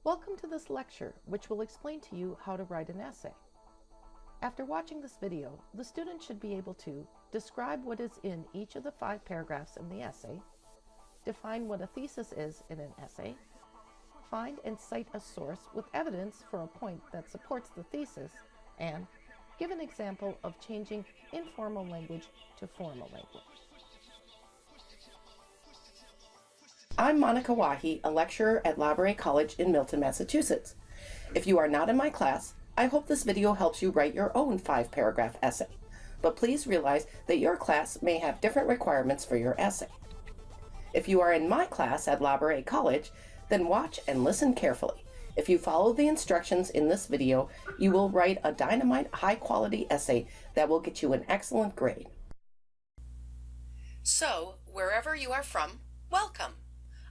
Welcome to this lecture, which will explain to you how to write an essay. After watching this video, the student should be able to describe what is in each of the 5 paragraphs in the essay, define what a thesis is in an essay, find and cite a source with evidence for a point that supports the thesis, and give an example of changing informal language to formal language. I'm Monika Wahi, a lecturer at Wahi College in Milton, Massachusetts. If you are not in my class, I hope this video helps you write your own 5-paragraph essay. But please realize that your class may have different requirements for your essay. If you are in my class at Wahi College, then watch and listen carefully. If you follow the instructions in this video, you will write a dynamite high-quality essay that will get you an excellent grade. So, wherever you are from, welcome!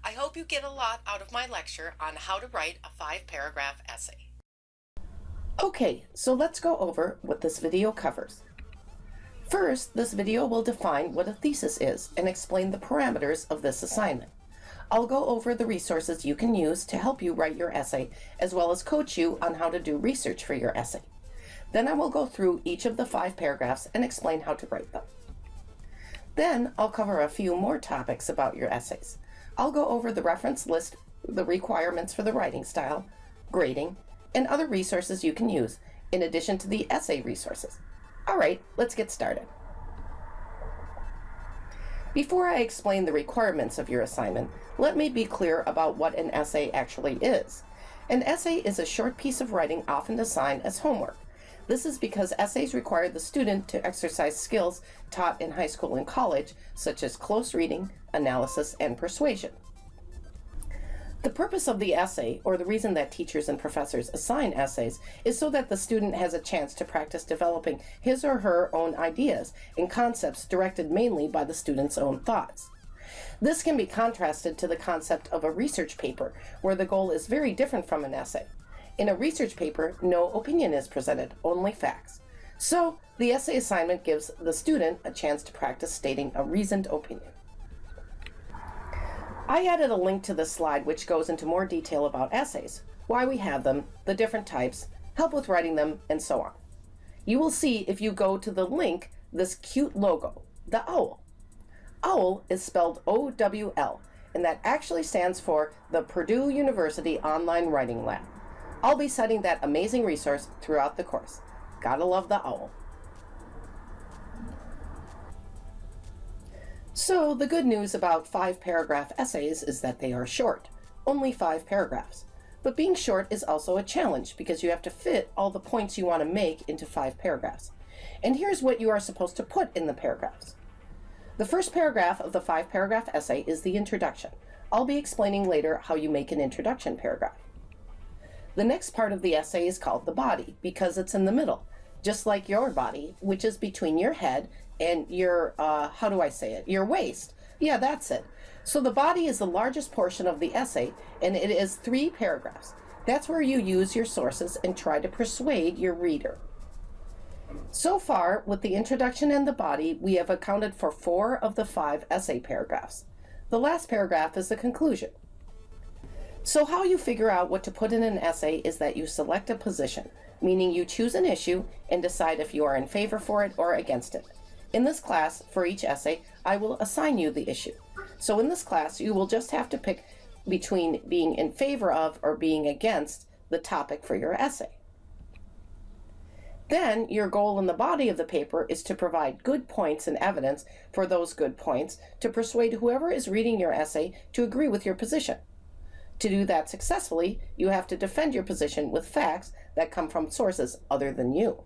I hope you get a lot out of my lecture on how to write a 5-paragraph essay. Okay, so let's go over what this video covers. First, this video will define what a thesis is and explain the parameters of this assignment. I'll go over the resources you can use to help you write your essay, as well as coach you on how to do research for your essay. Then I will go through each of the 5 paragraphs and explain how to write them. Then I'll cover a few more topics about your essays. I'll go over the reference list, the requirements for the writing style, grading, and other resources you can use, in addition to the essay resources. All right, let's get started. Before I explain the requirements of your assignment, let me be clear about what an essay actually is. An essay is a short piece of writing often assigned as homework. This is because essays require the student to exercise skills taught in high school and college, such as close reading, analysis, and persuasion. The purpose of the essay, or the reason that teachers and professors assign essays, is so that the student has a chance to practice developing his or her own ideas and concepts directed mainly by the student's own thoughts. This can be contrasted to the concept of a research paper, where the goal is very different from an essay. In a research paper, no opinion is presented, only facts. So, the essay assignment gives the student a chance to practice stating a reasoned opinion. I added a link to this slide which goes into more detail about essays, why we have them, the different types, help with writing them, and so on. You will see if you go to the link this cute logo, the owl. OWL is spelled O-W-L, and that actually stands for the Purdue University Online Writing Lab. I'll be citing that amazing resource throughout the course. Gotta love the owl. So the good news about 5-paragraph essays is that they are short, only 5 paragraphs. But being short is also a challenge because you have to fit all the points you want to make into 5 paragraphs. And here's what you are supposed to put in the paragraphs. The first paragraph of the 5-paragraph essay is the introduction. I'll be explaining later how you make an introduction paragraph. The next part of the essay is called the body because it's in the middle, just like your body, which is between your head and your, your waist. Yeah, that's it. So the body is the largest portion of the essay, and it is 3 paragraphs. That's where you use your sources and try to persuade your reader. So far, with the introduction and the body, we have accounted for 4 of the 5 essay paragraphs. The last paragraph is the conclusion. So how you figure out what to put in an essay is that you select a position, meaning you choose an issue and decide if you are in favor for it or against it. In this class, for each essay, I will assign you the issue. So in this class, you will just have to pick between being in favor of or being against the topic for your essay. Then, your goal in the body of the paper is to provide good points and evidence for those good points to persuade whoever is reading your essay to agree with your position. To do that successfully, you have to defend your position with facts that come from sources other than you.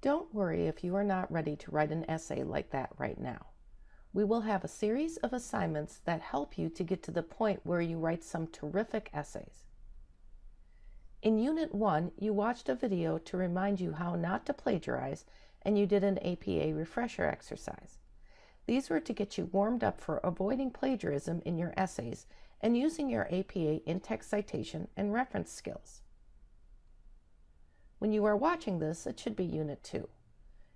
Don't worry if you are not ready to write an essay like that right now. We will have a series of assignments that help you to get to the point where you write some terrific essays. In Unit 1, you watched a video to remind you how not to plagiarize, and you did an APA refresher exercise. These were to get you warmed up for avoiding plagiarism in your essays and using your APA in-text citation and reference skills. When you are watching this, it should be Unit 2.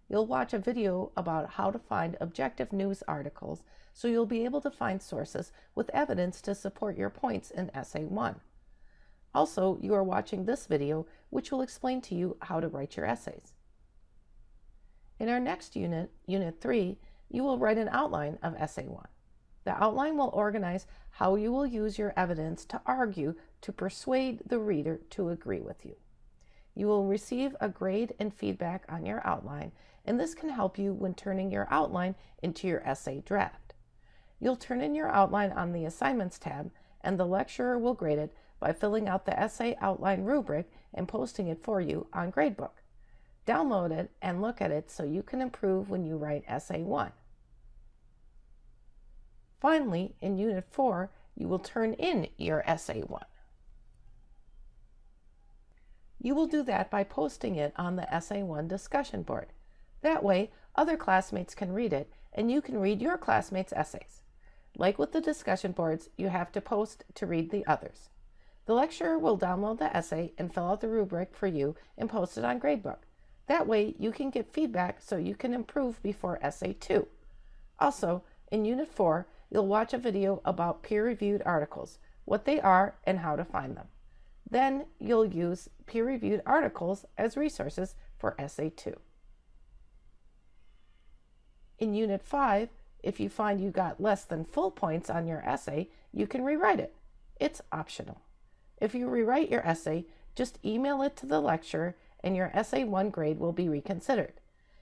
You'll watch a video about how to find objective news articles so you'll be able to find sources with evidence to support your points in Essay 1. Also, you are watching this video, which will explain to you how to write your essays. In our next unit, Unit 3, you will write an outline of Essay 1. The outline will organize how you will use your evidence to argue to persuade the reader to agree with you. You will receive a grade and feedback on your outline, and this can help you when turning your outline into your essay draft. You'll turn in your outline on the Assignments tab, and the lecturer will grade it by filling out the essay outline rubric and posting it for you on Gradebook. Download it and look at it so you can improve when you write Essay 1. Finally, in Unit 4, you will turn in your Essay 1. You will do that by posting it on the Essay 1 discussion board. That way, other classmates can read it, and you can read your classmates' essays. Like with the discussion boards, you have to post to read the others. The lecturer will download the essay and fill out the rubric for you and post it on Gradebook. That way, you can get feedback so you can improve before Essay 2. Also, in Unit 4, you'll watch a video about peer-reviewed articles, what they are, and how to find them. Then you'll use peer-reviewed articles as resources for Essay 2. In Unit 5, if you find you got less than full points on your essay, you can rewrite it. It's optional. If you rewrite your essay, just email it to the lecturer and your Essay 1 grade will be reconsidered.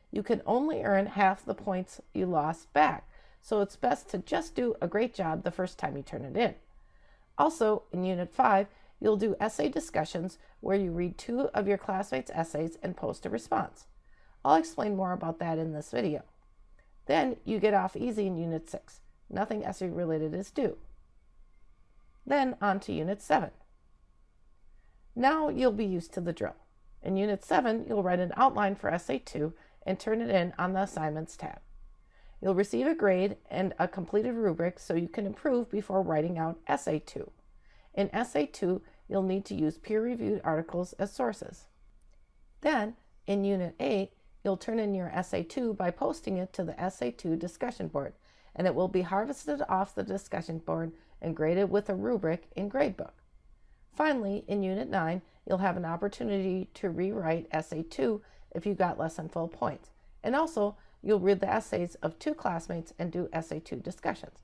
You can only earn half the points you lost back, so it's best to just do a great job the first time you turn it in. Also, in Unit 5, you'll do essay discussions where you read 2 of your classmates' essays and post a response. I'll explain more about that in this video. Then you get off easy in Unit 6. Nothing essay related is due. Then on to Unit 7. Now you'll be used to the drill. In Unit 7, you'll write an outline for Essay 2 and turn it in on the Assignments tab. You'll receive a grade and a completed rubric so you can improve before writing out Essay 2. In Essay 2, you'll need to use peer-reviewed articles as sources. Then, in Unit 8, you'll turn in your Essay 2 by posting it to the Essay 2 discussion board, and it will be harvested off the discussion board and graded with a rubric in Gradebook. Finally, in Unit 9, you'll have an opportunity to rewrite Essay 2 if you got less than full points. And also, you'll read the essays of 2 classmates and do Essay 2 discussions.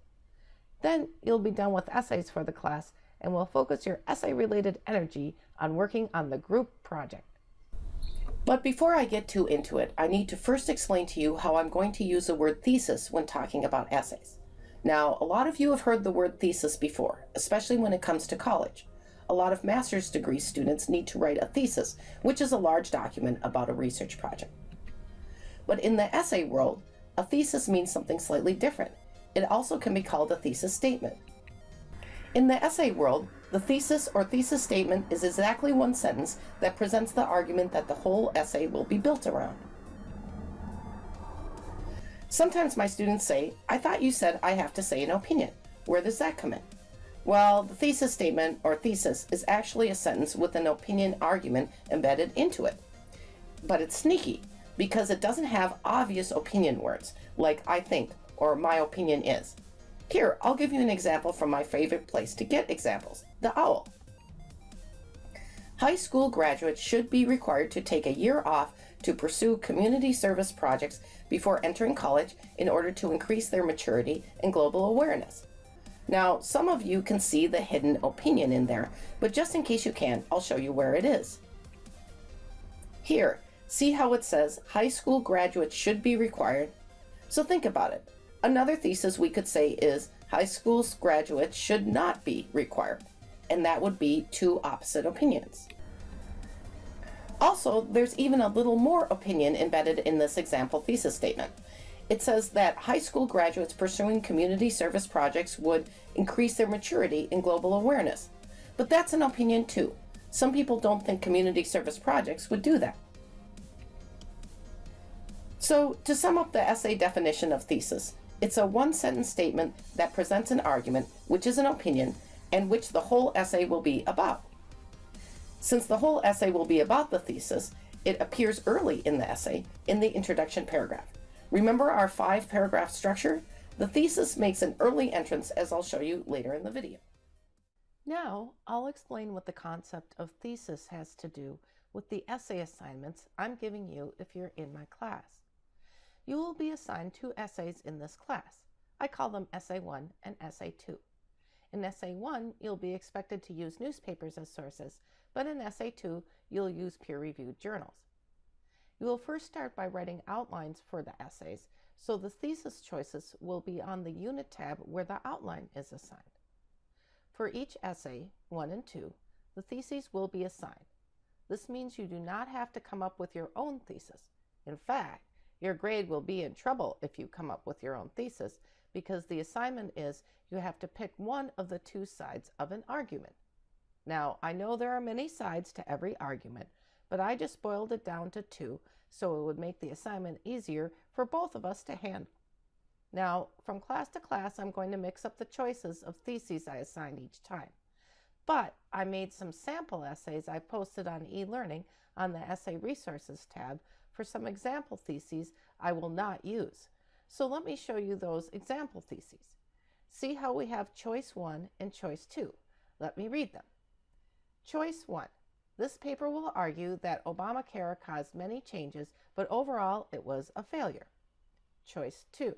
Then you'll be done with essays for the class and will focus your essay-related energy on working on the group project. But before I get too into it, I need to first explain to you how I'm going to use the word thesis when talking about essays. Now, a lot of you have heard the word thesis before, especially when it comes to college. A lot of master's degree students need to write a thesis, which is a large document about a research project. But in the essay world, a thesis means something slightly different. It also can be called a thesis statement. In the essay world, the thesis or thesis statement is exactly one sentence that presents the argument that the whole essay will be built around. Sometimes my students say, "I thought you said I have to say an opinion. Where does that come in?" Well, the thesis statement or thesis is actually a sentence with an opinion argument embedded into it. But it's sneaky because it doesn't have obvious opinion words like "I think" or "my opinion is." Here, I'll give you an example from my favorite place to get examples, the OWL. High school graduates should be required to take a year off to pursue community service projects before entering college in order to increase their maturity and global awareness. Now, some of you can see the hidden opinion in there, but just in case you can, I'll show you where it is. Here, see how it says high school graduates should be required? So think about it. Another thesis we could say is high school graduates should not be required, and that would be 2 opposite opinions. Also, there's even a little more opinion embedded in this example thesis statement. It says that high school graduates pursuing community service projects would increase their maturity and global awareness. But that's an opinion too. Some people don't think community service projects would do that. So, to sum up the essay definition of thesis, it's a one-sentence statement that presents an argument, which is an opinion, and which the whole essay will be about. Since the whole essay will be about the thesis, it appears early in the essay, in the introduction paragraph. Remember our 5-paragraph structure? The thesis makes an early entrance, as I'll show you later in the video. Now, I'll explain what the concept of thesis has to do with the essay assignments I'm giving you if you're in my class. You will be assigned 2 essays in this class. I call them Essay 1 and Essay 2. In Essay 1, you'll be expected to use newspapers as sources, but in Essay 2, you'll use peer-reviewed journals. You will first start by writing outlines for the essays, so the thesis choices will be on the unit tab where the outline is assigned. For each essay, 1 and 2, the theses will be assigned. This means you do not have to come up with your own thesis. In fact, your grade will be in trouble if you come up with your own thesis, because the assignment is you have to pick one of the 2 sides of an argument. Now, I know there are many sides to every argument, but I just boiled it down to 2 so it would make the assignment easier for both of us to handle. Now, from class to class, I'm going to mix up the choices of theses I assign each time. But I made some sample essays I posted on e-learning on the Essay Resources tab for some example theses I will not use. So let me show you those example theses. See how we have choice 1 and choice 2. Let me read them. Choice 1. This paper will argue that Obamacare caused many changes, but overall it was a failure. Choice 2.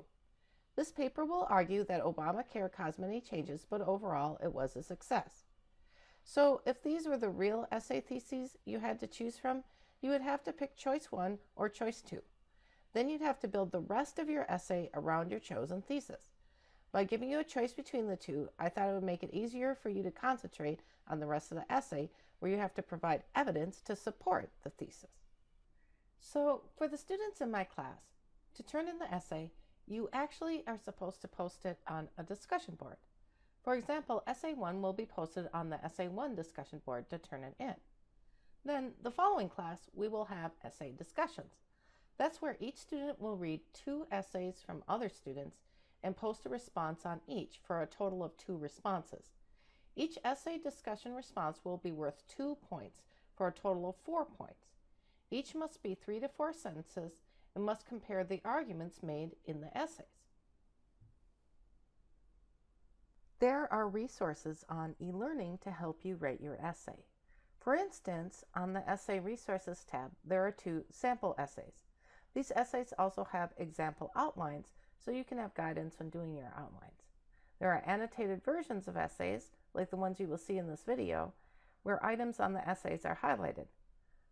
This paper will argue that Obamacare caused many changes, but overall it was a success. So if these were the real essay theses you had to choose from, you would have to pick choice 1 or choice 2. Then you'd have to build the rest of your essay around your chosen thesis. By giving you a choice between the 2, I thought it would make it easier for you to concentrate on the rest of the essay, where you have to provide evidence to support the thesis. So for the students in my class, to turn in the essay, you actually are supposed to post it on a discussion board. For example, Essay 1 will be posted on the Essay 1 discussion board to turn it in. Then the following class, we will have essay discussions. That's where each student will read 2 essays from other students and post a response on each for a total of 2 responses. Each essay discussion response will be worth 2 points for a total of 4 points. Each must be 3 to 4 sentences and must compare the arguments made in the essays. There are resources on e-learning to help you write your essay. For instance, on the Essay Resources tab, there are 2 sample essays. These essays also have example outlines, so you can have guidance when doing your outlines. There are annotated versions of essays, like the ones you will see in this video, where items on the essays are highlighted.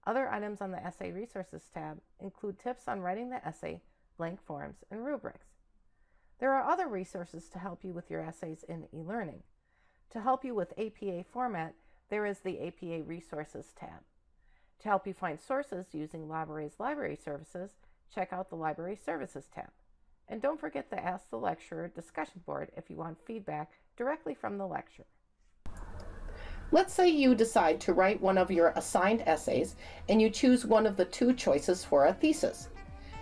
Other items on the Essay Resources tab include tips on writing the essay, blank forms, and rubrics. There are other resources to help you with your essays in e-learning. To help you with APA format, there is the APA Resources tab. To help you find sources using Library's library services, check out the Library Services tab. And don't forget to ask the lecturer discussion board if you want feedback directly from the lecturer. Let's say you decide to write one of your assigned essays and you choose one of the 2 choices for a thesis.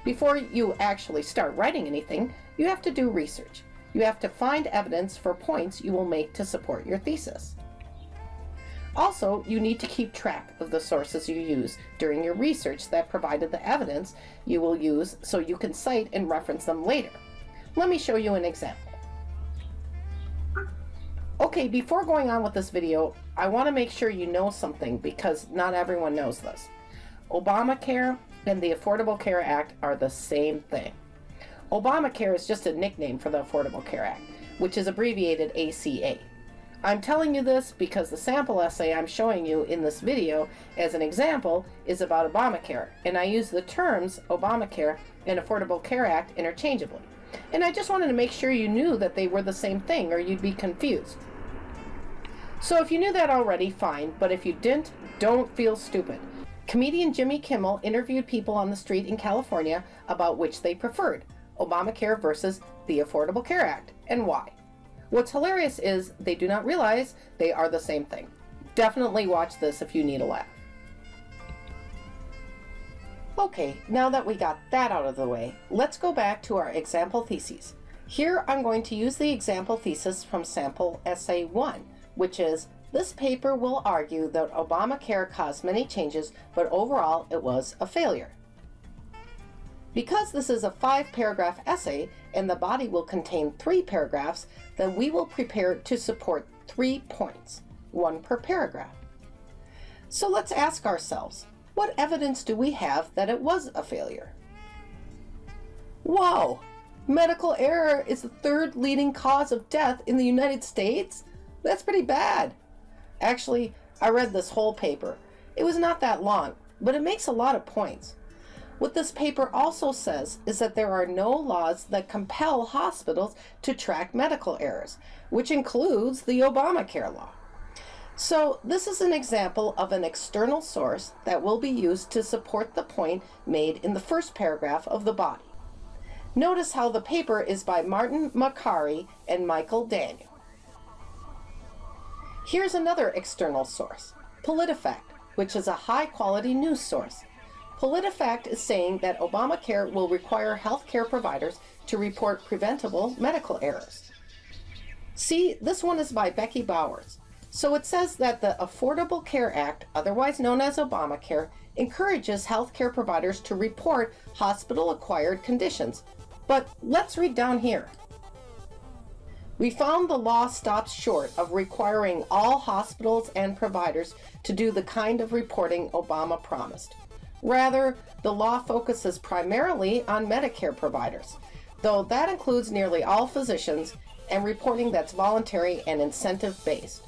Before you actually start writing anything, you have to do research. You have to find evidence for points you will make to support your thesis. Also, you need to keep track of the sources you use during your research that provided the evidence you will use so you can cite and reference them later. Let me show you an example. Okay, before going on with this video, I want to make sure you know something because not everyone knows this. Obamacare and the Affordable Care Act are the same thing. Obamacare is just a nickname for the Affordable Care Act, which is abbreviated ACA. I'm telling you this because the sample essay I'm showing you in this video as an example is about Obamacare, and I use the terms Obamacare and Affordable Care Act interchangeably. And I just wanted to make sure you knew that they were the same thing or you'd be confused. So if you knew that already, fine, but if you didn't, don't feel stupid. Comedian Jimmy Kimmel interviewed people on the street in California about which they preferred, Obamacare versus the Affordable Care Act, and why. What's hilarious is they do not realize they are the same thing. Definitely watch this if you need a laugh. Okay, now that we got that out of the way, let's go back to our example theses. Here I'm going to use the example thesis from sample essay 1, which is, this paper will argue that Obamacare caused many changes, but overall it was a failure. Because this is a 5-paragraph essay and the body will contain 3 paragraphs, then we will prepare to support 3 points. one per paragraph. So let's ask ourselves, what evidence do we have that it was a failure? Wow! Medical error is the third leading cause of death in the United States? That's pretty bad. Actually, I read this whole paper. It was not that long, but it makes a lot of points. What this paper also says is that there are no laws that compel hospitals to track medical errors, which includes the Obamacare law. So this is an example of an external source that will be used to support the point made in the first paragraph of the body. Notice how the paper is by Martin Makary and Michael Daniel. Here's another external source, PolitiFact, which is a high-quality news source. PolitiFact is saying that Obamacare will require healthcare providers to report preventable medical errors. See, this one is by Becky Bowers. So it says that the Affordable Care Act, otherwise known as Obamacare, encourages healthcare providers to report hospital-acquired conditions. But let's read down here. We found the law stops short of requiring all hospitals and providers to do the kind of reporting Obama promised. Rather, the law focuses primarily on Medicare providers, though that includes nearly all physicians and reporting that's voluntary and incentive-based.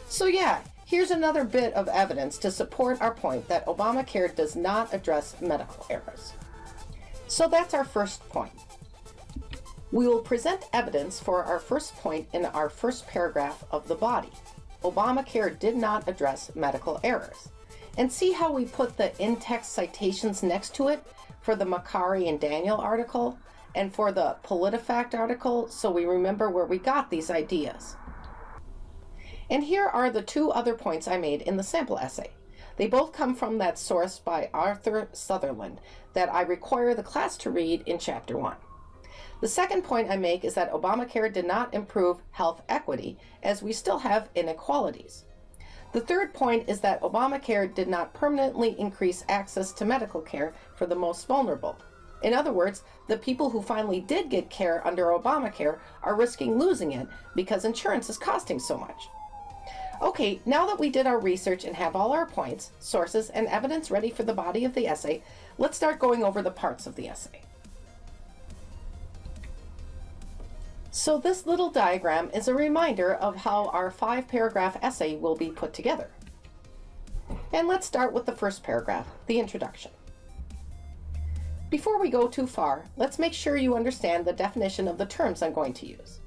So yeah, here's another bit of evidence to support our point that Obamacare does not address medical errors. So that's our first point. We will present evidence for our first point in our first paragraph of the body. Obamacare did not address medical errors. And see how we put the in-text citations next to it for the Makary and Daniel article and for the PolitiFact article, so we remember where we got these ideas. And here are the two other points I made in the sample essay. They both come from that source by Arthur Sutherland that I require the class to read in Chapter 1. The second point I make is that Obamacare did not improve health equity, as we still have inequalities. The third point is that Obamacare did not permanently increase access to medical care for the most vulnerable. In other words, the people who finally did get care under Obamacare are risking losing it because insurance is costing so much. Okay, now that we did our research and have all our points, sources, and evidence ready for the body of the essay, let's start going over the parts of the essay. So this little diagram is a reminder of how our 5-paragraph essay will be put together. And let's start with the first paragraph, the introduction. Before we go too far, let's make sure you understand the definition of the terms I'm going to use.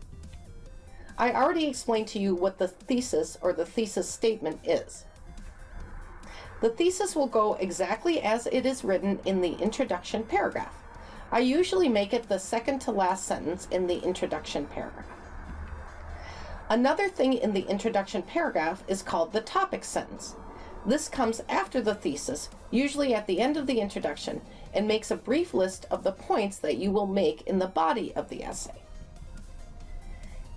I already explained to you what the thesis or the thesis statement is. The thesis will go exactly as it is written in the introduction paragraph. I usually make it the second to last sentence in the introduction paragraph. Another thing in the introduction paragraph is called the topic sentence. This comes after the thesis, usually at the end of the introduction, and makes a brief list of the points that you will make in the body of the essay.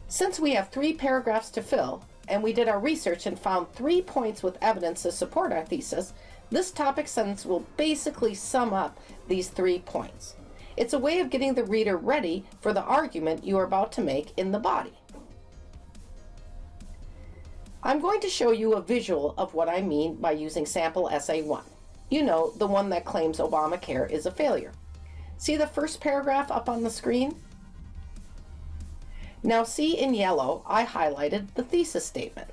Since we have 3 paragraphs to fill, and we did our research and found 3 points with evidence to support our thesis, this topic sentence will basically sum up these 3 points. It's a way of getting the reader ready for the argument you are about to make in the body. I'm going to show you a visual of what I mean by using sample essay 1. You know, the one that claims Obamacare is a failure. See the first paragraph up on the screen? Now see in yellow, I highlighted the thesis statement.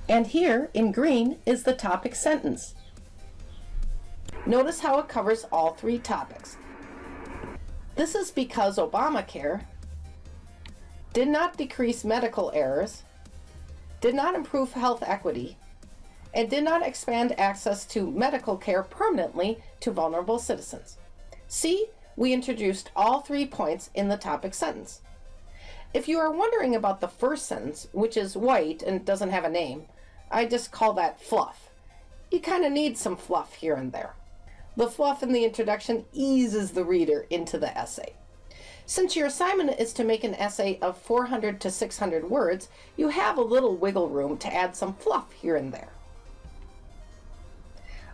And here in green is the topic sentence. Notice how it covers all 3 topics. This is because Obamacare did not decrease medical errors, did not improve health equity, and did not expand access to medical care permanently to vulnerable citizens. See, we introduced all 3 points in the topic sentence. If you are wondering about the first sentence, which is white and doesn't have a name, I just call that fluff. You kind of need some fluff here and there. The fluff in the introduction eases the reader into the essay. Since your assignment is to make an essay of 400 to 600 words, you have a little wiggle room to add some fluff here and there.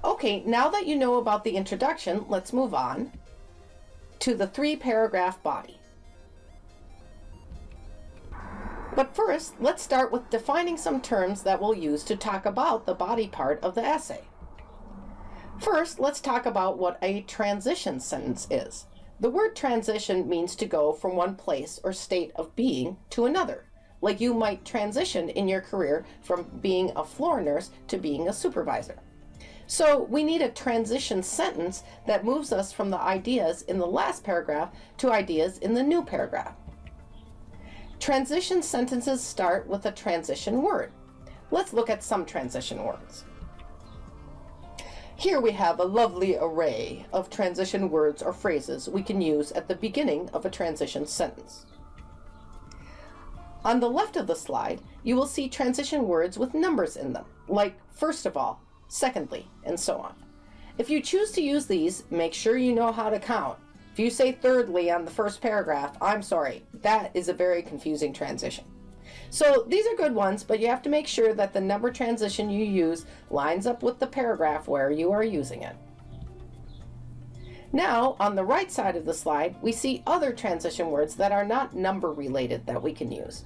Okay, now that you know about the introduction, let's move on to the 3-paragraph body. But first, let's start with defining some terms that we'll use to talk about the body part of the essay. First, let's talk about what a transition sentence is. The word transition means to go from one place or state of being to another, like you might transition in your career from being a floor nurse to being a supervisor. So we need a transition sentence that moves us from the ideas in the last paragraph to ideas in the new paragraph. Transition sentences start with a transition word. Let's look at some transition words. Here we have a lovely array of transition words or phrases we can use at the beginning of a transition sentence. On the left of the slide, you will see transition words with numbers in them, like first of all, secondly, and so on. If you choose to use these, make sure you know how to count. If you say thirdly on the first paragraph, I'm sorry, that is a very confusing transition. So these are good ones, but you have to make sure that the number transition you use lines up with the paragraph where you are using it. Now, on the right side of the slide, we see other transition words that are not number related that we can use.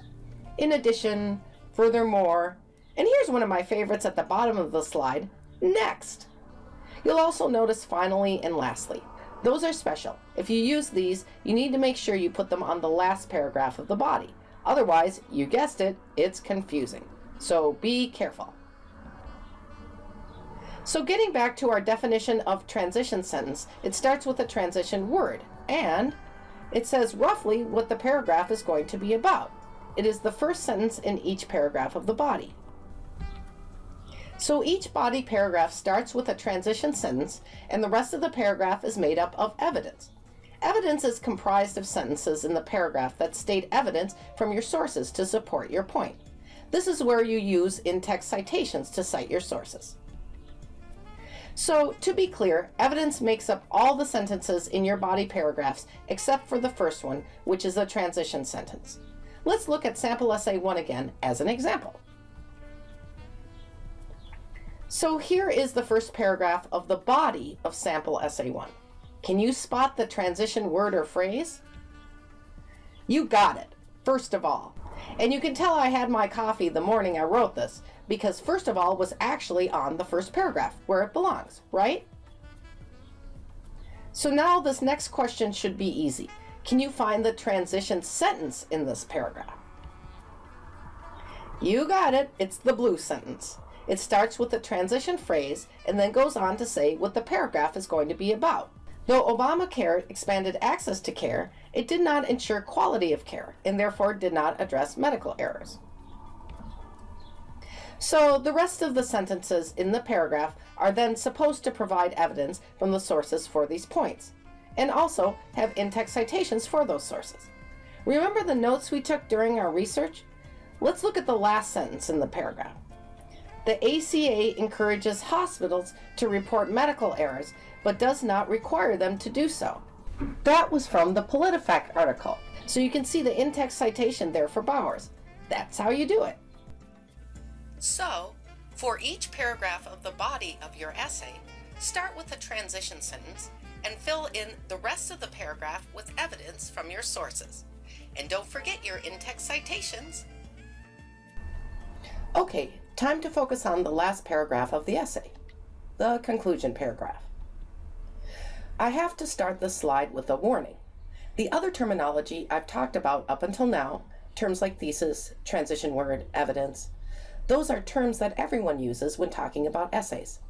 In addition, furthermore, and here's one of my favorites at the bottom of the slide, next. You'll also notice finally and lastly. Those are special. If you use these, you need to make sure you put them on the last paragraph of the body. Otherwise, you guessed it, it's confusing. So be careful. So getting back to our definition of transition sentence, it starts with a transition word, and it says roughly what the paragraph is going to be about. It is the first sentence in each paragraph of the body. So each body paragraph starts with a transition sentence, and the rest of the paragraph is made up of evidence. Evidence is comprised of sentences in the paragraph that state evidence from your sources to support your point. This is where you use in-text citations to cite your sources. So, to be clear, evidence makes up all the sentences in your body paragraphs except for the first one, which is a transition sentence. Let's look at sample essay 1 again as an example. So here is the first paragraph of the body of sample essay 1. Can you spot the transition word or phrase? You got it, first of all. And you can tell I had my coffee the morning I wrote this, because first of all was actually on the first paragraph, where it belongs, right? So now this next question should be easy. Can you find the transition sentence in this paragraph? You got it, it's the blue sentence. It starts with the transition phrase and then goes on to say what the paragraph is going to be about. Though Obamacare expanded access to care, it did not ensure quality of care and therefore did not address medical errors. So the rest of the sentences in the paragraph are then supposed to provide evidence from the sources for these points, and also have in-text citations for those sources. Remember the notes we took during our research? Let's look at the last sentence in the paragraph. The ACA encourages hospitals to report medical errors, but does not require them to do so. That was from the PolitiFact article, so you can see the in-text citation there for Bowers. That's how you do it. So, for each paragraph of the body of your essay, start with a transition sentence and fill in the rest of the paragraph with evidence from your sources. And don't forget your in-text citations. Okay, time to focus on the last paragraph of the essay, the conclusion paragraph. I have to start this slide with a warning. The other terminology I've talked about up until now, terms like thesis, transition word, evidence, those are terms that everyone uses when talking about essays.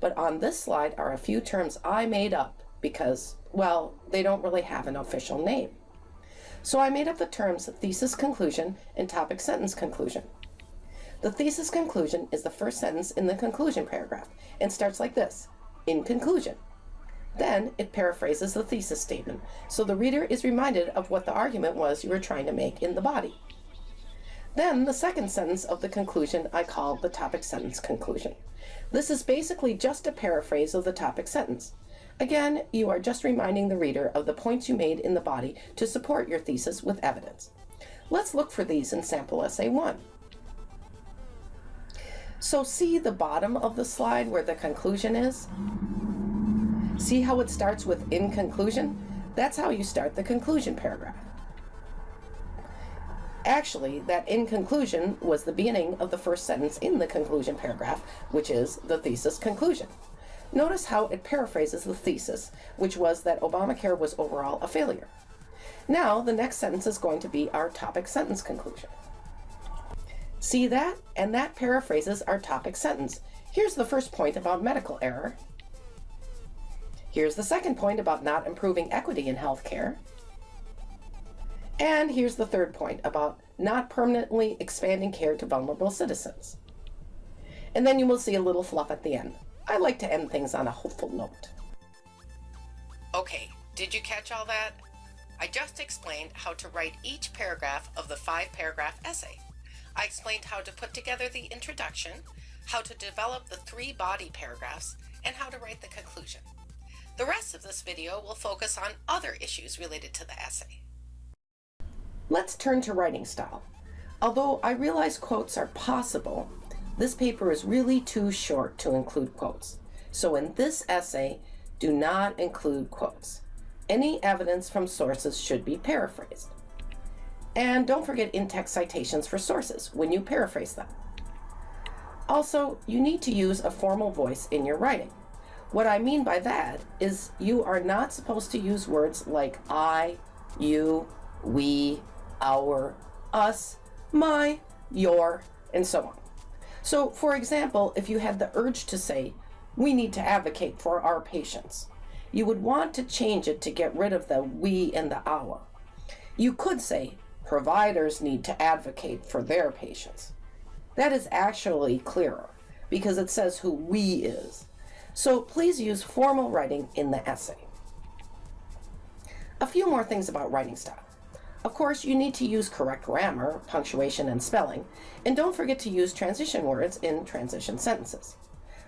But on this slide are a few terms I made up because, well, they don't really have an official name. So I made up the terms thesis conclusion and topic sentence conclusion. The thesis conclusion is the first sentence in the conclusion paragraph and starts like this, in conclusion. Then it paraphrases the thesis statement, so the reader is reminded of what the argument was you were trying to make in the body. Then the second sentence of the conclusion I call the topic sentence conclusion. This is basically just a paraphrase of the topic sentence. Again, you are just reminding the reader of the points you made in the body to support your thesis with evidence. Let's look for these in sample essay 1. So see the bottom of the slide where the conclusion is? See how it starts with in conclusion? That's how you start the conclusion paragraph. Actually, that in conclusion was the beginning of the first sentence in the conclusion paragraph, which is the thesis conclusion. Notice how it paraphrases the thesis, which was that Obamacare was overall a failure. Now, the next sentence is going to be our topic sentence conclusion. See that? And that paraphrases our topic sentence. Here's the first point about medical error. Here's the second point about not improving equity in healthcare. And here's the third point about not permanently expanding care to vulnerable citizens. And then you will see a little fluff at the end. I like to end things on a hopeful note. Okay, did you catch all that? I just explained how to write each paragraph of the 5-paragraph essay. I explained how to put together the introduction, how to develop the 3 body paragraphs, and how to write the conclusion. The rest of this video will focus on other issues related to the essay. Let's turn to writing style. Although I realize quotes are possible, this paper is really too short to include quotes. So in this essay, do not include quotes. Any evidence from sources should be paraphrased. And don't forget in-text citations for sources when you paraphrase them. Also, you need to use a formal voice in your writing. What I mean by that is you are not supposed to use words like I, you, we, our, us, my, your, and so on. So, for example, if you had the urge to say, we need to advocate for our patients, you would want to change it to get rid of the we and the our. You could say, providers need to advocate for their patients. That is actually clearer because it says who we is. So please use formal writing in the essay. A few more things about writing style. Of course, you need to use correct grammar, punctuation, and spelling, and don't forget to use transition words in transition sentences.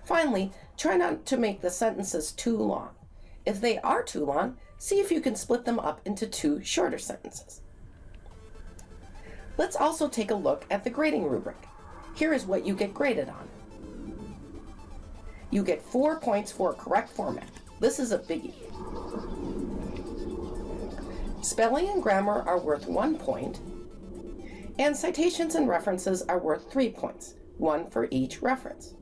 Finally, try not to make the sentences too long. If they are too long, see if you can split them up into 2 shorter sentences. Let's also take a look at the grading rubric. Here is what you get graded on. You get 4 points for correct format. This is a biggie. Spelling and grammar are worth 1 point, and citations and references are worth 3 points, 1 for each reference.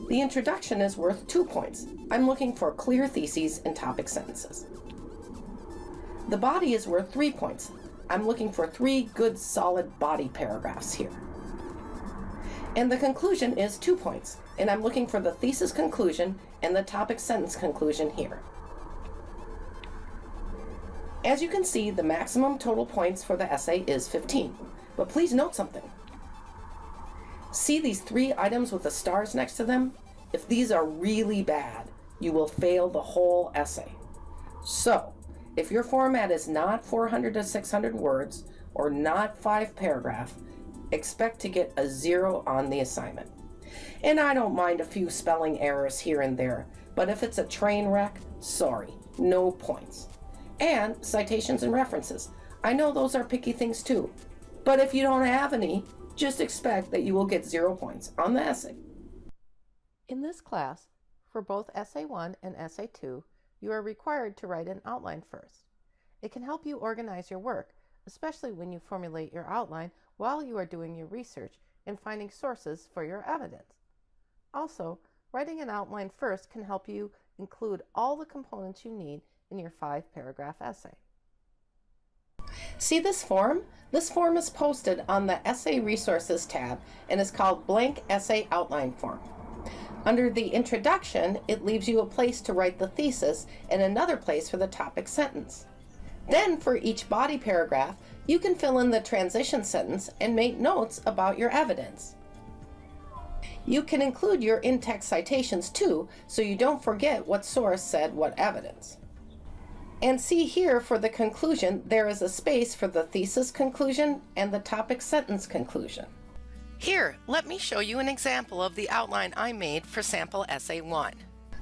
The introduction is worth 2 points. I'm looking for clear theses and topic sentences. The body is worth 3 points. I'm looking for 3 good solid body paragraphs here. And the conclusion is 2 points, and I'm looking for the thesis conclusion and the topic sentence conclusion here. As you can see, the maximum total points for the essay is 15, but please note something. See these 3 items with the stars next to them? If these are really bad, you will fail the whole essay. So, if your format is not 400 to 600 words or not 5 paragraphs, expect to get a 0 on the assignment. And I don't mind a few spelling errors here and there, but if it's a train wreck, sorry, no points. And citations and references. I know those are picky things too, but if you don't have any, just expect that you will get 0 points on the essay. In this class, for both Essay 1 and Essay 2, you are required to write an outline first. It can help you organize your work, especially when you formulate your outline while you are doing your research and finding sources for your evidence. Also, writing an outline first can help you include all the components you need in your 5-paragraph essay. See this form? This form is posted on the Essay Resources tab and is called Blank Essay Outline Form. Under the introduction, it leaves you a place to write the thesis and another place for the topic sentence. Then, for each body paragraph, you can fill in the transition sentence and make notes about your evidence. You can include your in-text citations too, so you don't forget what source said what evidence. And see here for the conclusion, there is a space for the thesis conclusion and the topic sentence conclusion. Here, let me show you an example of the outline I made for sample essay 1.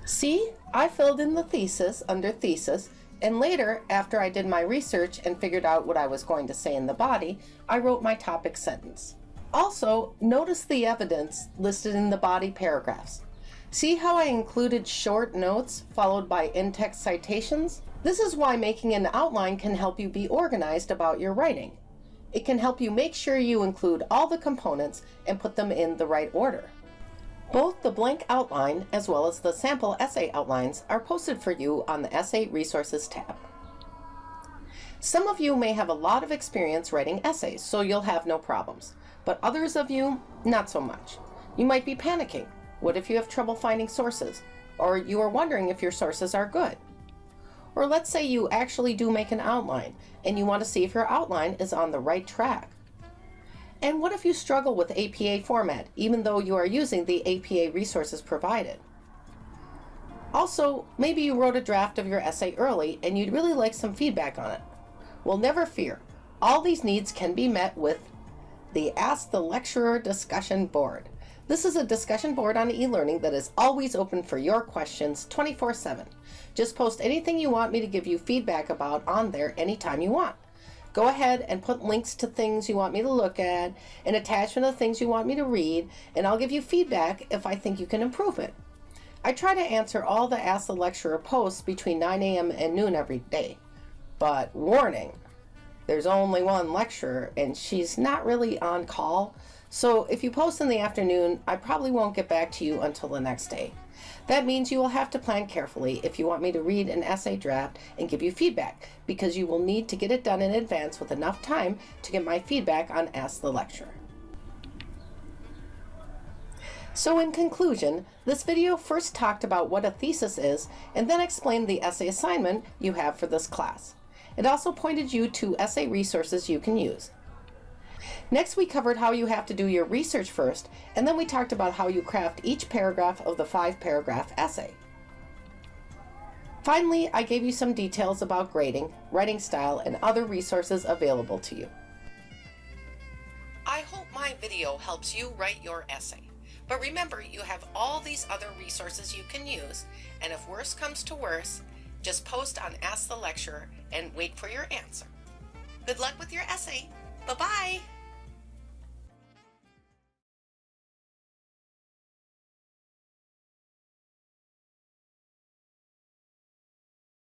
See, I filled in the thesis under thesis, and later, after I did my research and figured out what I was going to say in the body, I wrote my topic sentence. Also, notice the evidence listed in the body paragraphs. See how I included short notes followed by in-text citations? This is why making an outline can help you be organized about your writing. It can help you make sure you include all the components and put them in the right order. Both the blank outline as well as the sample essay outlines are posted for you on the Essay Resources tab. Some of you may have a lot of experience writing essays, so you'll have no problems, but others of you, not so much. You might be panicking. What if you have trouble finding sources? Or you are wondering if your sources are good? Or let's say you actually do make an outline and you want to see if your outline is on the right track. And what if you struggle with APA format, even though you are using the APA resources provided? Also, maybe you wrote a draft of your essay early and you'd really like some feedback on it. Well, never fear. All these needs can be met with the Ask the Lecturer discussion board. This is a discussion board on e-learning that is always open for your questions 24/7. Just post anything you want me to give you feedback about on there anytime you want. Go ahead and put links to things you want me to look at, an attachment of things you want me to read, and I'll give you feedback if I think you can improve it. I try to answer all the Ask the Lecturer posts between 9 a.m. and noon every day. But warning, there's only one lecturer and she's not really on call. So if you post in the afternoon, I probably won't get back to you until the next day. That means you will have to plan carefully if you want me to read an essay draft and give you feedback, because you will need to get it done in advance with enough time to get my feedback on Ask the Lecturer. So in conclusion, this video first talked about what a thesis is and then explained the essay assignment you have for this class. It also pointed you to essay resources you can use. Next, we covered how you have to do your research first, and then we talked about how you craft each paragraph of the 5-paragraph essay. Finally, I gave you some details about grading, writing style, and other resources available to you. I hope my video helps you write your essay. But remember, you have all these other resources you can use, and if worse comes to worse, just post on Ask the Lecturer and wait for your answer. Good luck with your essay. Bye-bye!